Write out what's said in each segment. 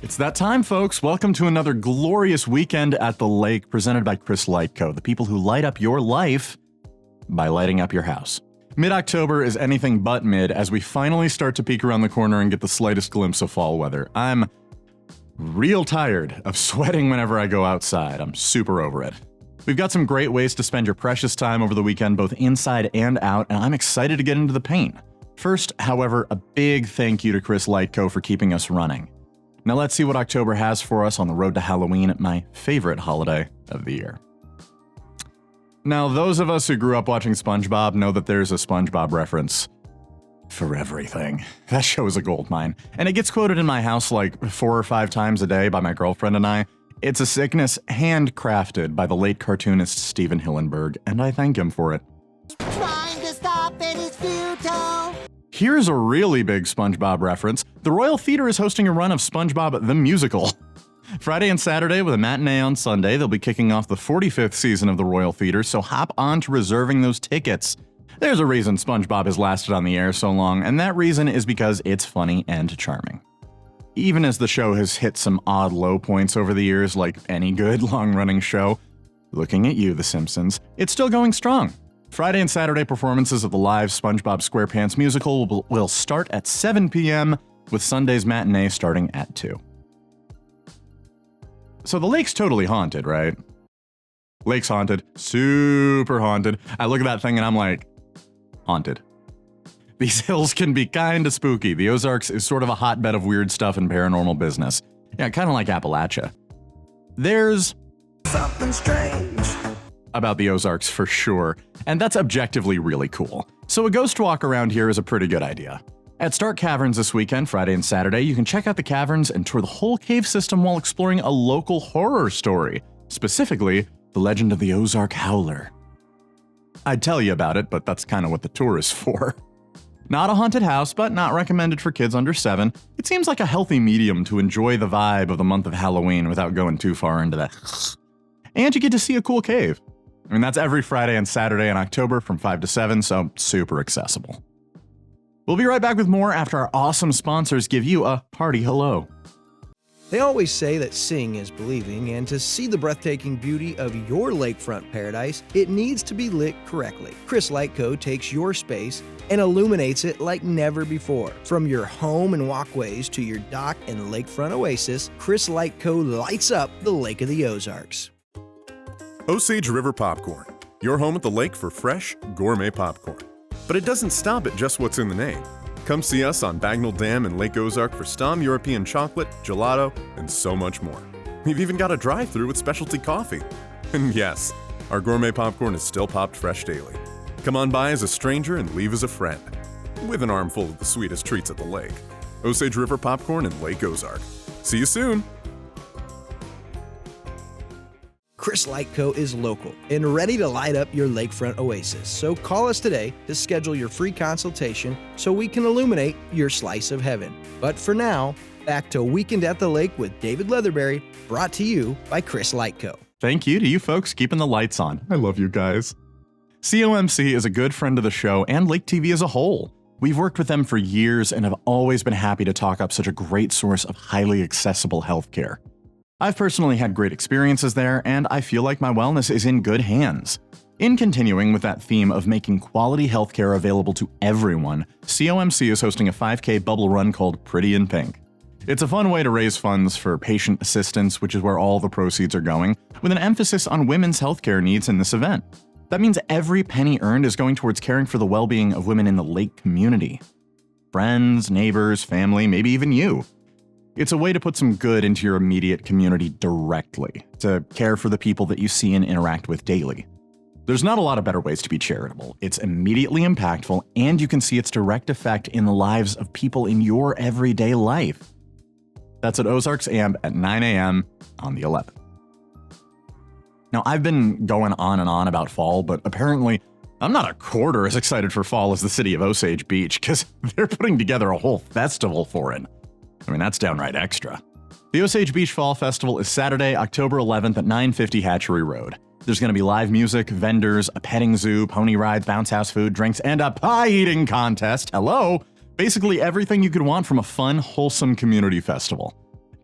It's that time, folks. Welcome to another glorious weekend at the lake presented by Chris Light Co., the people who light up your life by lighting up your house. Mid-October is anything but mid as we finally start to peek around the corner and get the slightest glimpse of fall weather. I'm real tired of sweating whenever I go outside. I'm super over it. We've got some great ways to spend your precious time over the weekend, both inside and out, and I'm excited to get into the paint. First, however, a big thank you to Chris Light Co. for keeping us running. Now let's see what October has for us on the road to Halloween, my favorite holiday of the year. Now, those of us who grew up watching SpongeBob know that there's a SpongeBob reference for everything. That show is a goldmine, and it gets quoted in my house like 4 or 5 times a day by my girlfriend and I. It's a sickness handcrafted by the late cartoonist Steven Hillenburg, and I thank him for it. Trying to stop it is futile. Here's a really big SpongeBob reference. The Royal Theater is hosting a run of SpongeBob The Musical. Friday and Saturday with a matinee on Sunday, they'll be kicking off the 45th season of the Royal Theater, so hop on to reserving those tickets. There's a reason SpongeBob has lasted on the air so long, and that reason is because it's funny and charming. Even as the show has hit some odd low points over the years, like any good long-running show, looking at you, The Simpsons, it's still going strong. Friday and Saturday performances of the live SpongeBob SquarePants musical will start at 7 p.m., with Sunday's matinee starting at 2. So the lake's totally haunted, right? Lake's haunted. Super haunted. I look at that thing and I'm like, haunted. These hills can be kinda spooky. The Ozarks is sort of a hotbed of weird stuff and paranormal business. Yeah, kinda like Appalachia. There's Something strange about the Ozarks for sure, and that's objectively really cool. So a ghost walk around here is a pretty good idea. At Stark Caverns this weekend, Friday and Saturday, you can check out the caverns and tour the whole cave system while exploring a local horror story, specifically the legend of the Ozark Howler. I'd tell you about it, but that's kind of what the tour is for. Not a haunted house, but not recommended for kids under 7. It seems like a healthy medium to enjoy the vibe of the month of Halloween without going too far into that. And you get to see a cool cave. I mean, that's every Friday and Saturday in October from 5 to 7, so super accessible. We'll be right back with more after our awesome sponsors give you a party hello. They always say that seeing is believing, and to see the breathtaking beauty of your lakefront paradise, it needs to be lit correctly. Chris Light Co. takes your space and illuminates it like never before. From your home and walkways to your dock and lakefront oasis, Chris Light Co. lights up the Lake of the Ozarks. Osage River Popcorn, your home at the lake for fresh, gourmet popcorn. But it doesn't stop at just what's in the name. Come see us on Bagnell Dam in Lake Ozark for Stom European chocolate, gelato, and so much more. We've even got a drive-thru with specialty coffee. And yes, our gourmet popcorn is still popped fresh daily. Come on by as a stranger and leave as a friend. With an armful of the sweetest treats at the lake. Osage River Popcorn in Lake Ozark. See you soon! Chris Light Co. is local and ready to light up your lakefront oasis. So call us today to schedule your free consultation so we can illuminate your slice of heaven. But for now, back to Weekend at the Lake with David Leatherberry, brought to you by Chris Light Co. Thank you to you folks keeping the lights on. I love you guys. COMC is a good friend of the show and Lake TV as a whole. We've worked with them for years and have always been happy to talk up such a great source of highly accessible healthcare. I've personally had great experiences there, and I feel like my wellness is in good hands. In continuing with that theme of making quality healthcare available to everyone, COMC is hosting a 5K bubble run called Pretty in Pink. It's a fun way to raise funds for patient assistance, which is where all the proceeds are going, with an emphasis on women's healthcare needs in this event. That means every penny earned is going towards caring for the well-being of women in the lake community. Friends, neighbors, family, maybe even you. It's a way to put some good into your immediate community directly, to care for the people that you see and interact with daily. There's not a lot of better ways to be charitable. It's immediately impactful, and you can see its direct effect in the lives of people in your everyday life. That's at Ozarks Amp at 9 a.m. on the 11th. Now, I've been going on and on about fall, but apparently I'm not a quarter as excited for fall as the city of Osage Beach, because they're putting together a whole festival for it. I mean, that's downright extra. The Osage Beach Fall Festival is Saturday, October 11th at 950 Hatchery Road. There's going to be live music, vendors, a petting zoo, pony rides, bounce house food, drinks, and a pie eating contest. Hello! Basically everything you could want from a fun, wholesome community festival.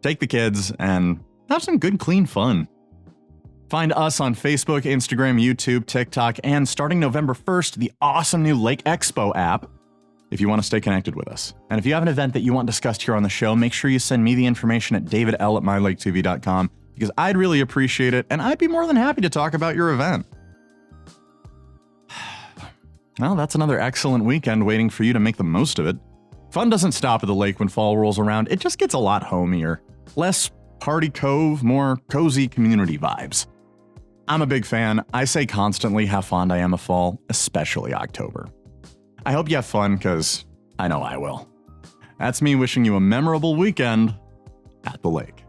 take the kids, and have some good, clean fun. Find us on Facebook, Instagram, YouTube, TikTok, and starting November 1st, the awesome new Lake Expo app if you want to stay connected with us. And if you have an event that you want discussed here on the show, make sure you send me the information at davidl@mylaketv.com because I'd really appreciate it, and I'd be more than happy to talk about your event. Well, that's another excellent weekend waiting for you to make the most of it. Fun doesn't stop at the lake when fall rolls around. It just gets a lot homier. Less party cove, more cozy community vibes. I'm a big fan. I say constantly how fond I am of fall, especially October. I hope you have fun, because I know I will. That's me wishing you a memorable weekend at the lake.